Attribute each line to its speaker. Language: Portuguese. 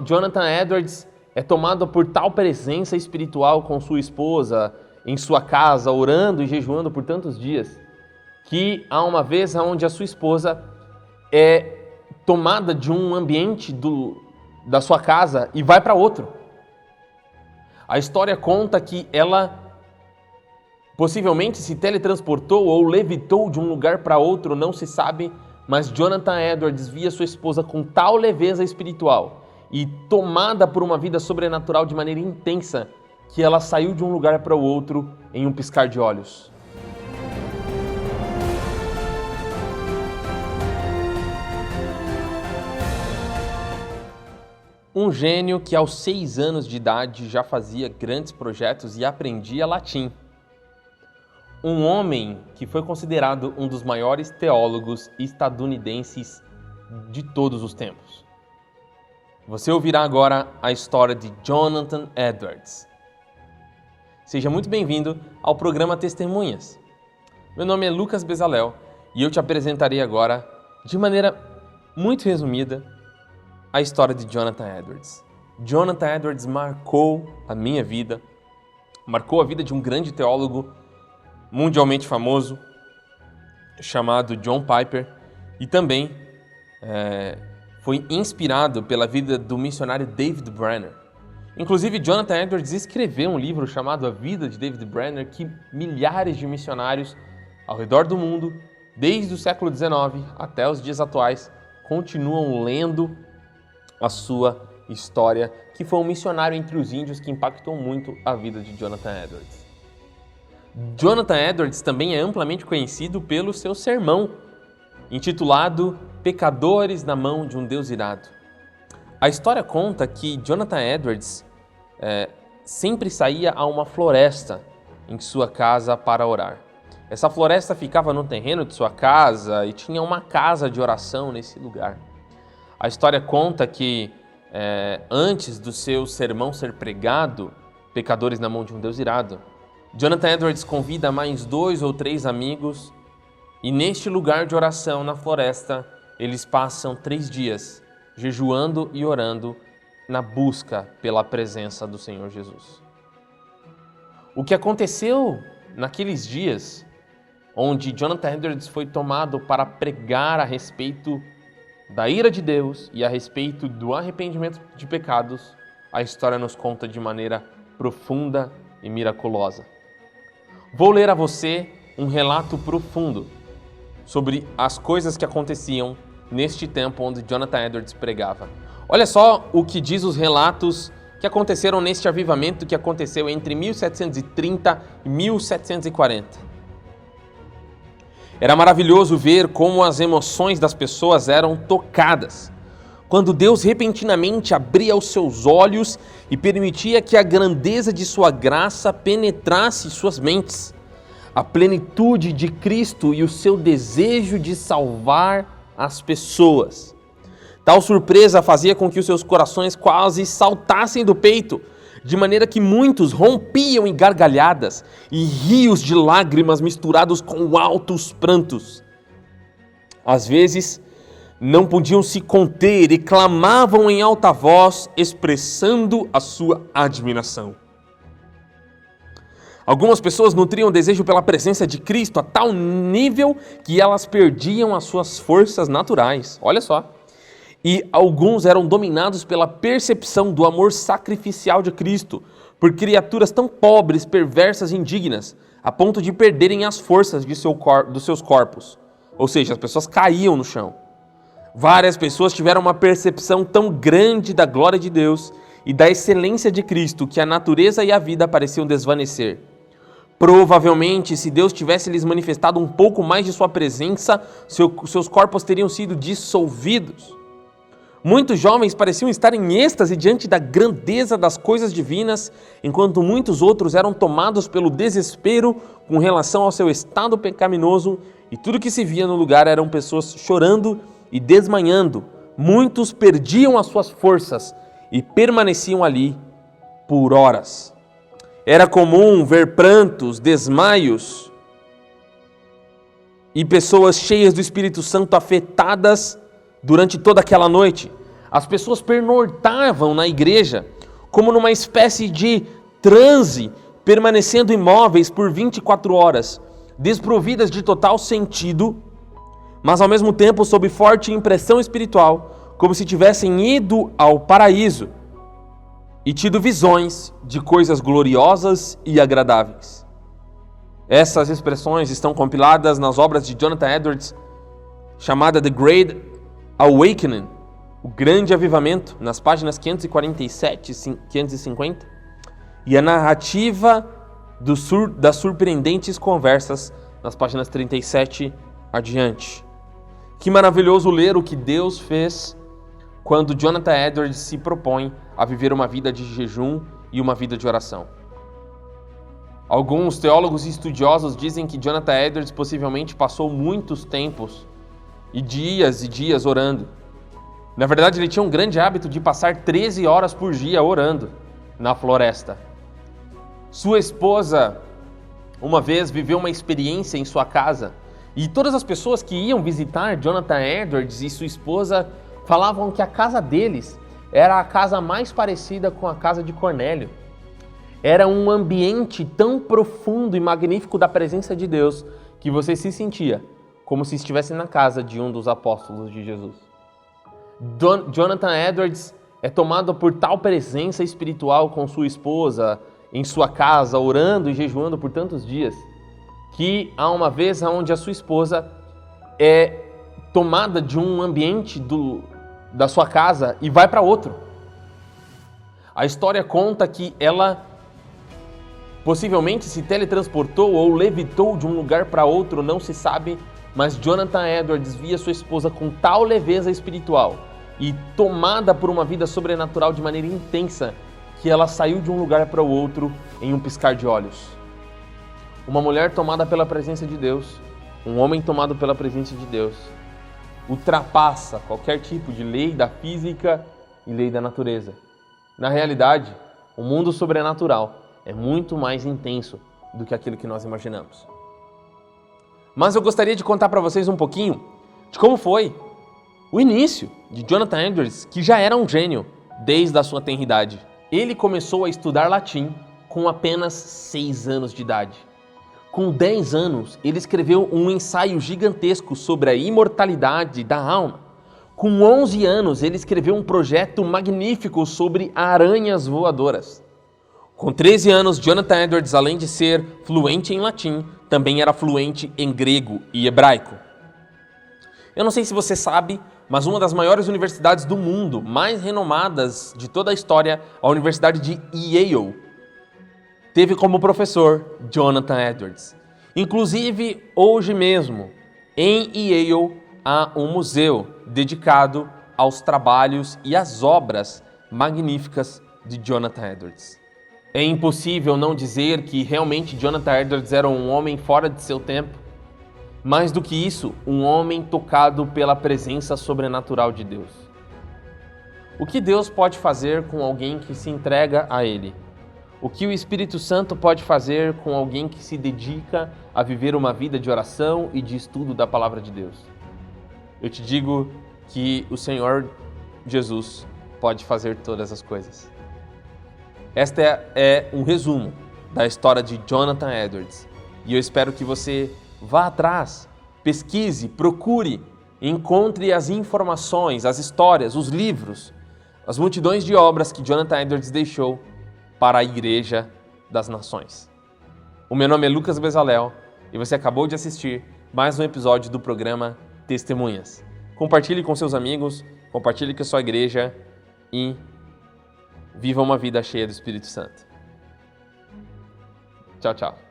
Speaker 1: Jonathan Edwards é tomado por tal presença espiritual com sua esposa em sua casa, orando e jejuando por tantos dias, que há uma vez onde a sua esposa é tomada de um ambiente da sua casa e vai para outro. A história conta que ela possivelmente se teletransportou ou levitou de um lugar para outro, não se sabe, mas Jonathan Edwards via sua esposa com tal leveza espiritual e tomada por uma vida sobrenatural de maneira intensa, que ela saiu de um lugar para o outro em um piscar de olhos. Um gênio que aos 6 anos de idade já fazia grandes projetos e aprendia latim. Um homem que foi considerado um dos maiores teólogos estadunidenses de todos os tempos. Você ouvirá agora a história de Jonathan Edwards. Seja muito bem-vindo ao programa Testemunhas. Meu nome é Lucas Bezalel e eu te apresentarei agora, de maneira muito resumida, a história de Jonathan Edwards. Jonathan Edwards marcou a minha vida, marcou a vida de um grande teólogo mundialmente famoso, chamado John Piper, e também foi inspirado pela vida do missionário David Brenner. Inclusive, Jonathan Edwards escreveu um livro chamado A Vida de David Brenner, que milhares de missionários ao redor do mundo, desde o século XIX até os dias atuais, continuam lendo a sua história, que foi um missionário entre os índios que impactou muito a vida de Jonathan Edwards. Jonathan Edwards também é amplamente conhecido pelo seu sermão, intitulado Pecadores na Mão de um Deus Irado. A história conta que Jonathan Edwards sempre saía a uma floresta em sua casa para orar. Essa floresta ficava no terreno de sua casa e tinha uma casa de oração nesse lugar. A história conta que antes do seu sermão ser pregado, Pecadores na Mão de um Deus Irado, Jonathan Edwards convida mais 2 ou 3 amigos e neste lugar de oração na floresta eles passam 3 dias jejuando e orando na busca pela presença do Senhor Jesus. O que aconteceu naqueles dias onde Jonathan Edwards foi tomado para pregar a respeito da ira de Deus e a respeito do arrependimento de pecados, a história nos conta de maneira profunda e miraculosa. Vou ler a você um relato profundo sobre as coisas que aconteciam neste tempo onde Jonathan Edwards pregava. Olha só o que diz os relatos que aconteceram neste avivamento que aconteceu entre 1730 e 1740. Era maravilhoso ver como as emoções das pessoas eram tocadas, quando Deus repentinamente abria os seus olhos e permitia que a grandeza de sua graça penetrasse suas mentes. A plenitude de Cristo e o seu desejo de salvar as pessoas. Tal surpresa fazia com que os seus corações quase saltassem do peito, de maneira que muitos rompiam em gargalhadas e rios de lágrimas misturados com altos prantos. Às vezes, não podiam se conter e clamavam em alta voz, expressando a sua admiração. Algumas pessoas nutriam desejo pela presença de Cristo a tal nível que elas perdiam as suas forças naturais. Olha só. E alguns eram dominados pela percepção do amor sacrificial de Cristo por criaturas tão pobres, perversas e indignas, a ponto de perderem as forças dos seus corpos. Ou seja, as pessoas caíam no chão. Várias pessoas tiveram uma percepção tão grande da glória de Deus e da excelência de Cristo que a natureza e a vida pareciam desvanecer. Provavelmente, se Deus tivesse lhes manifestado um pouco mais de sua presença, seus corpos teriam sido dissolvidos. Muitos jovens pareciam estar em êxtase diante da grandeza das coisas divinas, enquanto muitos outros eram tomados pelo desespero com relação ao seu estado pecaminoso, e tudo que se via no lugar eram pessoas chorando e desmanhando. Muitos perdiam as suas forças e permaneciam ali por horas. Era comum ver prantos, desmaios e pessoas cheias do Espírito Santo afetadas durante toda aquela noite. As pessoas pernoitavam na igreja como numa espécie de transe, permanecendo imóveis por 24 horas, desprovidas de total sentido, mas ao mesmo tempo sob forte impressão espiritual, como se tivessem ido ao paraíso e tido visões de coisas gloriosas e agradáveis. Essas expressões estão compiladas nas obras de Jonathan Edwards, chamada The Great Awakening, o Grande Avivamento, nas páginas 547 e 550, e a narrativa das surpreendentes conversas, nas páginas 37 adiante. Que maravilhoso ler o que Deus fez quando Jonathan Edwards se propõe a viver uma vida de jejum e uma vida de oração. Alguns teólogos e estudiosos dizem que Jonathan Edwards possivelmente passou muitos tempos e dias orando. Na verdade, ele tinha um grande hábito de passar 13 horas por dia orando na floresta. Sua esposa, uma vez, viveu uma experiência em sua casa e todas as pessoas que iam visitar Jonathan Edwards e sua esposa falavam que a casa deles era a casa mais parecida com a casa de Cornélio. Era um ambiente tão profundo e magnífico da presença de Deus que você se sentia como se estivesse na casa de um dos apóstolos de Jesus. Jonathan Edwards é tomado por tal presença espiritual com sua esposa em sua casa, orando e jejuando por tantos dias, que há uma vez onde a sua esposa é tomada de um ambiente da sua casa e vai para outro. A história conta que ela possivelmente se teletransportou ou levitou de um lugar para outro, não se sabe, mas Jonathan Edwards via sua esposa com tal leveza espiritual e tomada por uma vida sobrenatural de maneira intensa, que ela saiu de um lugar para o outro em um piscar de olhos. Uma mulher tomada pela presença de Deus, um homem tomado pela presença de Deus, ultrapassa qualquer tipo de lei da física e lei da natureza. Na realidade, o mundo sobrenatural é muito mais intenso do que aquilo que nós imaginamos. Mas eu gostaria de contar para vocês um pouquinho de como foi o início de Jonathan Edwards, que já era um gênio desde a sua tenridade. Ele começou a estudar latim com apenas 6 anos de idade. Com 10 anos, ele escreveu um ensaio gigantesco sobre a imortalidade da alma. Com 11 anos, ele escreveu um projeto magnífico sobre aranhas voadoras. Com 13 anos, Jonathan Edwards, além de ser fluente em latim, também era fluente em grego e hebraico. Eu não sei se você sabe, mas uma das maiores universidades do mundo, mais renomadas de toda a história, a Universidade de Yale, teve como professor Jonathan Edwards. Inclusive, hoje mesmo, em Yale, há um museu dedicado aos trabalhos e às obras magníficas de Jonathan Edwards. É impossível não dizer que realmente Jonathan Edwards era um homem fora de seu tempo. Mais do que isso, um homem tocado pela presença sobrenatural de Deus. O que Deus pode fazer com alguém que se entrega a Ele? O que o Espírito Santo pode fazer com alguém que se dedica a viver uma vida de oração e de estudo da Palavra de Deus? Eu te digo que o Senhor Jesus pode fazer todas as coisas. Esta é um resumo da história de Jonathan Edwards. E eu espero que você vá atrás, pesquise, procure, encontre as informações, as histórias, os livros, as multidões de obras que Jonathan Edwards deixou para a Igreja das Nações. O meu nome é Lucas Bezalel e você acabou de assistir mais um episódio do programa Testemunhas. Compartilhe com seus amigos, compartilhe com a sua igreja e viva uma vida cheia do Espírito Santo. Tchau, tchau.